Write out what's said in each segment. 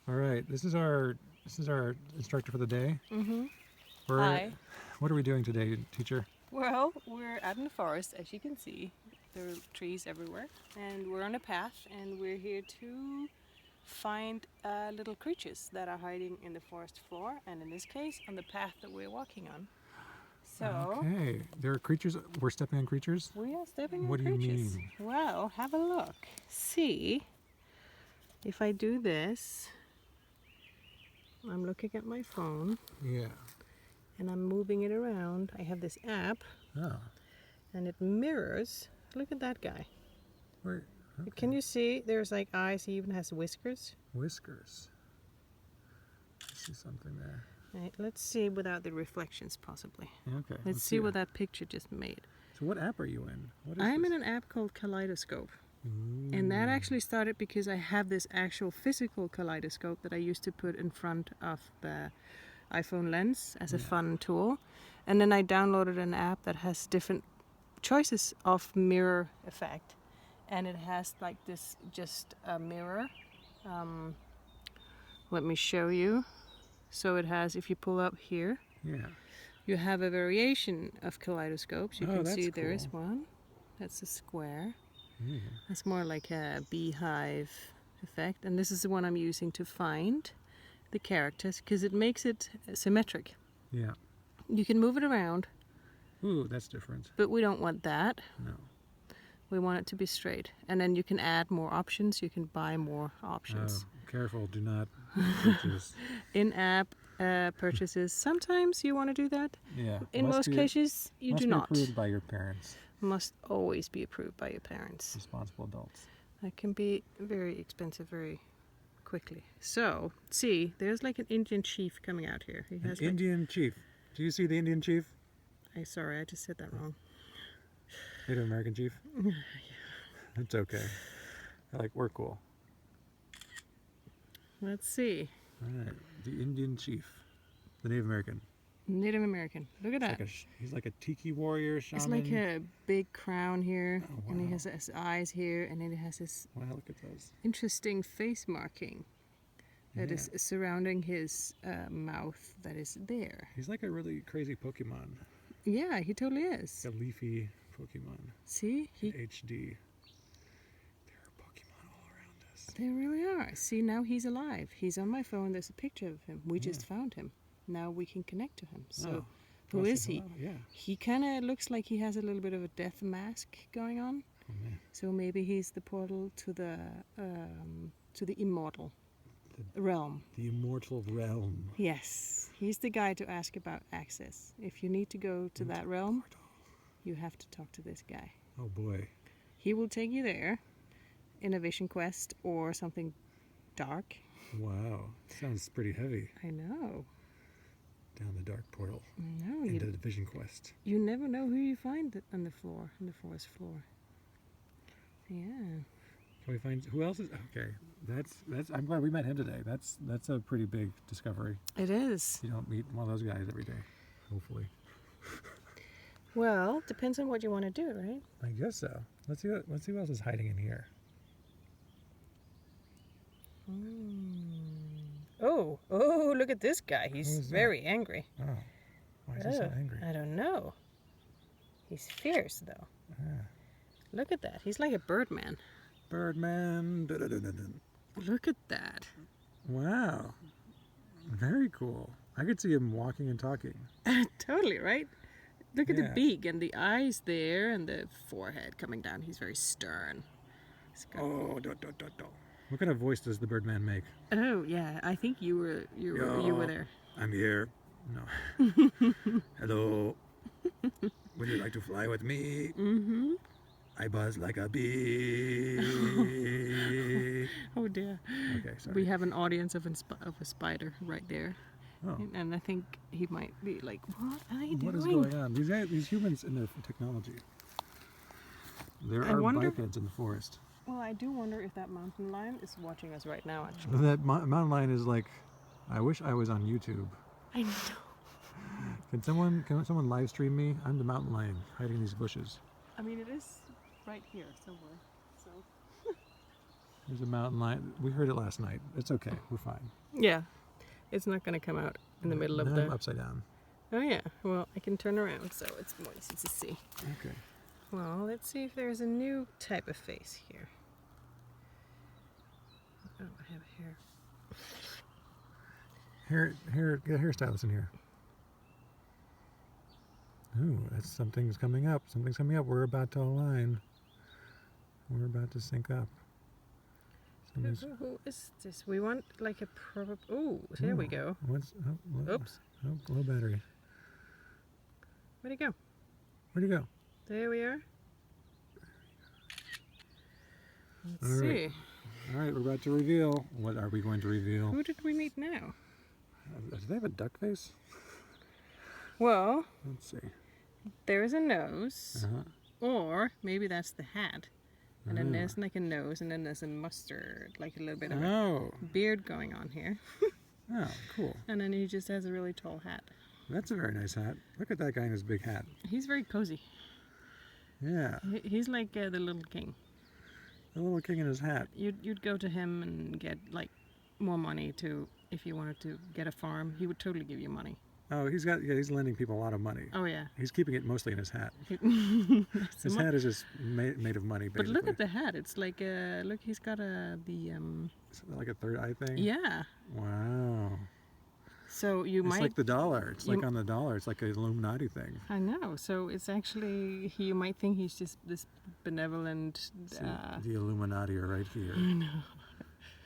All right, this is our instructor for the day. Hi. What are we doing today, teacher? Well, we're out in the forest, as you can see. There are trees everywhere, and we're on a path, and we're here to find little creatures that are hiding in the forest floor, and in this case, on the path that we're walking on. So, Okay, there are creatures. We're stepping on creatures. we are stepping on What do you creatures. mean? Well, have a look. See, if I do this, I'm looking at my phone, Yeah. and I'm moving it around. I have this app, Oh. and it mirrors. Look at that guy. Wait. Okay. Can you see? There's like eyes. He even has whiskers. Whiskers? I see something there. Right, let's see without the reflections, possibly. Okay. Let's see what that picture just made. So what app are you in? What is I'm this? in an app called Kaleidoscope. Ooh. And that actually started because I have this actual physical kaleidoscope that I used to put in front of the iPhone lens as a fun tool. And then I downloaded an app that has different choices of mirror effect. And it has like this, just a mirror. Let me show you. So it has, if you pull up here, Yeah. you have a variation of kaleidoscopes. You Oh, can that's see there is cool. one. That's a square. Yeah. It's more like a beehive effect, and this is the one I'm using to find the characters because it makes it symmetric. Yeah. You can move it around, Ooh, that's different. but we don't want that. No. We want it to be straight, and then you can add more options. You can buy more options. Careful, do not purchase. In-app purchases. Sometimes you want to do that. Yeah. In most cases, you must do be not. approved by your parents, Must always be approved by your parents. responsible adults. That can be very expensive very quickly. So, see, there's like an Indian chief coming out here. He has Indian chief. Do you see the Indian chief? sorry, I just said that wrong. Native American chief? It's okay. We're cool. Let's see. All right. The Indian chief. The Native American. Native American. Look at that. He's like a tiki warrior shaman. It's like a big crown here, Oh, and he wow. has his eyes here, and then he has this Wow, look at those. interesting face marking that is surrounding his mouth that is there. He's like a really crazy Pokemon. Yeah, he totally is. Like a leafy Pokemon. See? In HD. There are Pokemon all around us. They really are. See, now he's alive. He's on my phone. There's a picture of him. We just found him. Now we can connect to him. So, who is he? Yeah. He kind of looks like he has a little bit of a death mask going on. Oh, man. So maybe he's the portal to the immortal realm. The immortal realm. Yes, he's the guy to ask about access. If you need to go to that realm, you have to talk to this guy. Oh, boy. He will take you there in a vision quest or something dark. Wow. Sounds pretty heavy. I know. Down the dark portal. No, Into the vision quest. you never know who you find on the floor, on the forest floor. Yeah. Can we find who else is okay? That's I'm glad we met him today. That's a pretty big discovery. It is. You don't meet one of those guys every day, hopefully. Well, depends on what you want to do, right? I guess so. Let's see who else is hiding in here. Oh, look at this guy. He's very angry. Oh. Why is he so angry? I don't know. He's fierce, though. Ah. Look at that. He's like a Birdman. Birdman. Dun-dun-dun-dun-dun. Look at that. Wow. Very cool. I could see him walking and talking. Totally, right? Look at the Yeah. beak and the eyes there and the forehead coming down. He's very stern. Oh, what kind of voice does the Birdman make? Oh, yeah. I think you were there. I'm here. No. Hello. Would you like to fly with me? Mm-hmm. I buzz like a bee. Oh, dear. Okay, sorry. We have an audience of a spider right there. Oh. And I think he might be like, what are you doing? What is going on? These humans and their technology. There are bipeds in the forest. Well, I do wonder if that mountain lion is watching us right now, actually. That mountain lion is like, I wish I was on YouTube. I know. Can someone live stream me? I'm the mountain lion hiding in these bushes. I mean, it is right here somewhere. So There's a mountain lion. We heard it last night. It's okay. We're fine. Yeah, it's not gonna come out in the middle of Now the. I'm upside down. Oh yeah. Well, I can turn around so it's more easy to see. Okay. Well, let's see if there's a new type of face here. Oh, I have hair. Get a hairstylist in here. Ooh, that's something's coming up. Something's coming up. We're about to align. We're about to sync up. Who is this? We want like a proper. Oh, there we go. Oops. Oh, low battery. Where'd he go? Where'd he go? There we are. Let's All see. right. All right, we're about to reveal. What are we going to reveal? Who did we meet now? Do they have a duck face? Well, Let's see. there's a nose, Uh-huh. or maybe that's the hat. And then Ah. there's like a nose, and then there's a mustard, like a little bit of a Oh. beard going on here. Oh, cool. And then he just has a really tall hat. That's a very nice hat. Look at that guy in his big hat. He's very cozy. Yeah. He's like the little king. The little king in his hat. You'd go to him and get like more money to if you wanted to get a farm. He would totally give you money. Oh, he's lending people a lot of money. Oh yeah. He's keeping it mostly in his hat. That's His mo- hat is just made of money, But basically. look at the hat. It's like look. He's got the Is it like a third eye thing? Yeah. Wow. So you It's might. like the dollar. It's like on the dollar. It's like an Illuminati thing. I know. So it's actually you might think he's just this benevolent. See, the Illuminati are right here.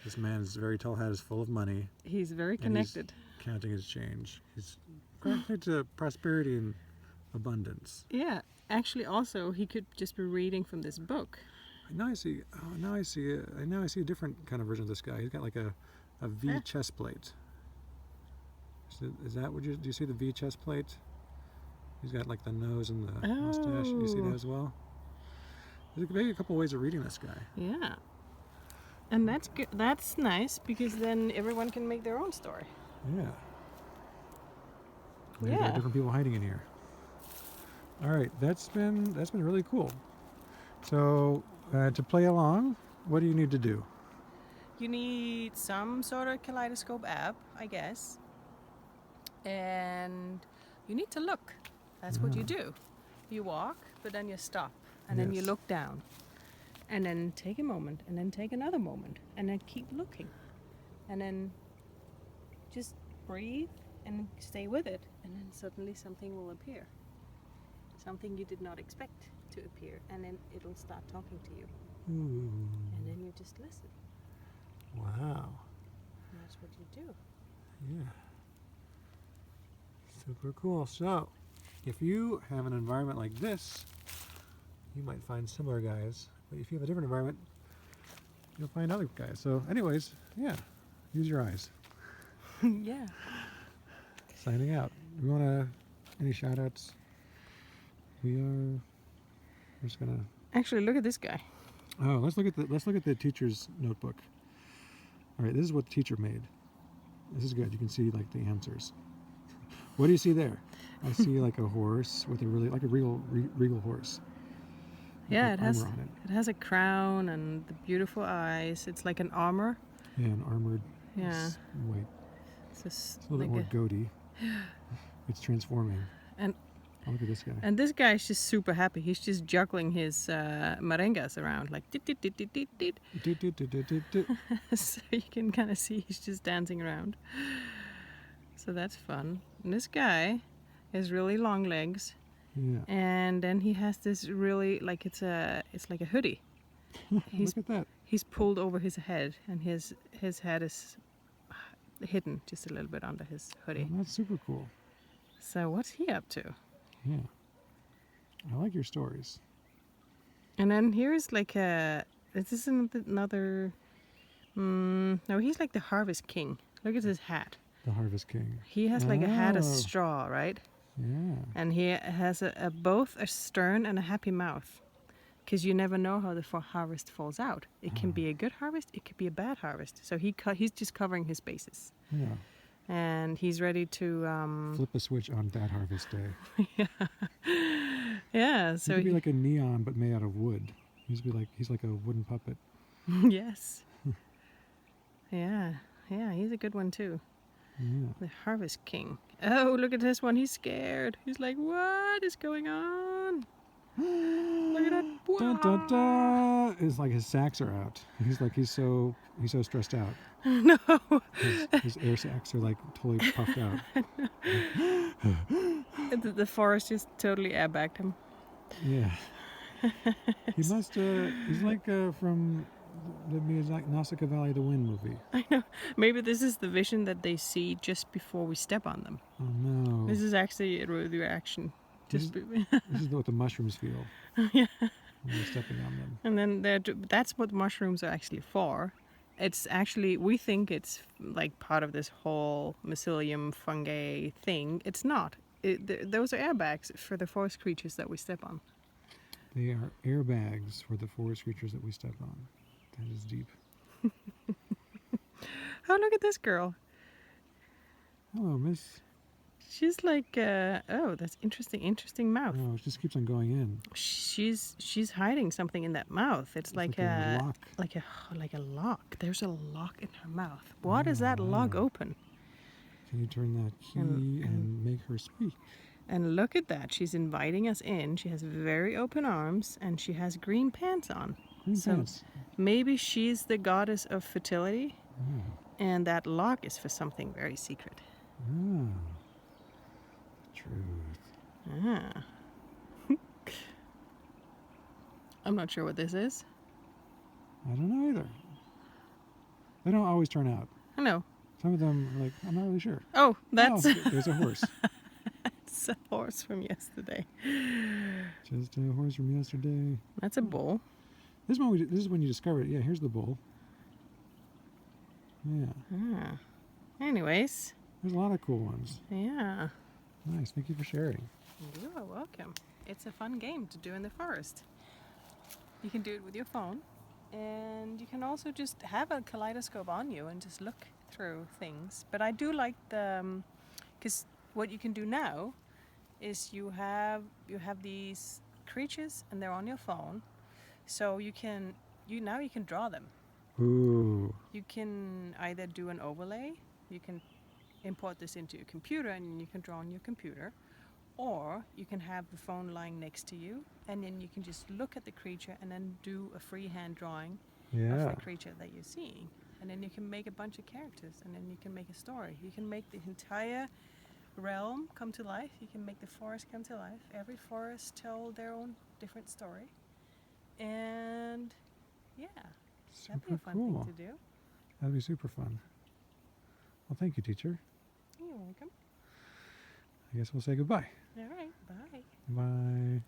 This man's very tall hat is full of money. He's very And connected. He's counting his change. He's connected to prosperity and abundance. Yeah. Actually, also he could just be reading from this book. Now I see. Oh, now I see. Now I see a different kind of version of this guy. He's got like a V chest plate. Is that what do you see the V chest plate? He's got like the nose and the mustache. You see that as well? There's maybe a couple ways of reading this guy. Yeah. And that's good. That's nice because then everyone can make their own story. Yeah. Maybe there are Yeah. different people hiding in here. All right, that's been really cool. So to play along, what do you need to do? You need some sort of kaleidoscope app, I guess. And you need to look. That's what you do. You walk, but then you stop. And then you Yes. look down. And then take a moment. And then take another moment. And then keep looking. And then just breathe and stay with it. And then suddenly something will appear. Something you did not expect to appear. And then it'll start talking to you. Ooh, And then you just listen. wow. And that's what you do. Yeah. Super cool. So, if you have an environment like this, you might find similar guys. But if you have a different environment, you'll find other guys. So, anyways, yeah, use your eyes. Yeah. Signing out. We want to any shout outs? We're just gonna. Actually, look at this guy. Oh, let's look at the teacher's notebook. All right, this is what the teacher made. This is good. You can see like the answers. What do you see there? I see like a horse with a really like a regal horse. With, Yeah, like, it has armor on it. it has a crown and the beautiful eyes. It's like an armor. Yeah, an armored. Yeah. White. It's just It's a little like bit more goaty. It's transforming. And- oh, look at this guy. and this guy's just super happy. He's just juggling his merengas around like dit, dit, dit, dit, dit, dit. So you can kind of see he's just dancing around. So that's fun. And this guy has really long legs, Yeah. and then he has this really like it's like a hoodie. He's Look at that. he's pulled over his head, and his head is hidden just a little bit under his hoodie. Oh, that's super cool. So what's he up to? Yeah. I like your stories. And then here's like this is another. No, he's like the Harvest King. Look at his hat. The Harvest King. He has like a hat of Oh. straw, right? Yeah. And he has both a stern and a happy mouth. Because you never know how the harvest falls out. It can be a good harvest, it could be a bad harvest. So he's just covering his bases. Yeah. And he's ready to... Flip a switch on that harvest day. yeah, He so could be like a neon, but made out of wood. He's like a wooden puppet. yes. Yeah, yeah, he's a good one too. Yeah. The Harvest King. Oh, look at this one. He's scared. He's like, what is going on? Look at that. Dun, dun, dun. It's like his sacs are out. He's so stressed out. No. His air sacs are like totally puffed out. The forest just totally airbagged him. Yeah. He must. He's like from the Nausicaa Valley of the Wind movie. I know. Maybe this is the vision that they see just before we step on them. Oh no. This is actually a reaction. This is what the mushrooms feel. Yeah. When we're stepping on them. And then that's what mushrooms are actually for. It's actually, we think it's like part of this whole mycelium fungi thing. It's not. Those are airbags for the forest creatures that we step on. They are airbags for the forest creatures that we step on. That is deep. Oh, look at this girl. Hello, miss. She's like, oh, that's interesting mouth. Oh, it just keeps on going in. She's hiding something in that mouth. It's like a lock. like a lock. There's a lock in her mouth. What is that lock open? Can you turn that key and make her speak? And look at that. She's inviting us in. She has very open arms and she has green pants on. Green pants. Maybe she's the goddess of fertility. Oh. And that lock is for something very secret. Ah. Truth. Ah. I'm not sure what this is. I don't know either. They don't always turn out. I know. Some of them are like, I'm not really sure. Oh, that's Oh, there's a horse. that's a horse from yesterday. Just a horse from yesterday. That's a bull. This is when you discover it. Yeah, here's the bull. Yeah. Ah. Anyways. There's a lot of cool ones. Yeah. Nice. Thank you for sharing. You are welcome. It's a fun game to do in the forest. You can do it with your phone, and you can also just have a kaleidoscope on you and just look through things. But I do like because what you can do now is you have these creatures and they're on your phone, so you can draw them. Ooh. You can either do an overlay, you can import this into your computer and you can draw on your computer, or you can have the phone lying next to you and then you can just look at the creature and then do a freehand drawing of the creature that you're seeing, and then you can make a bunch of characters and then you can make a story. You can make the entire realm come to life. You can make the forest come to life. Every forest tell their own different story, and yeah, that'd be a fun thing to do. That'd be super fun. Well, thank you, teacher. You're welcome. I guess we'll say goodbye. All right, bye. Bye.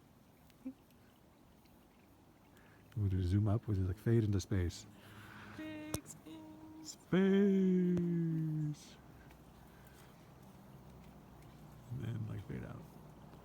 We'll do zoom up, which is like fade into space. Big spin. Space.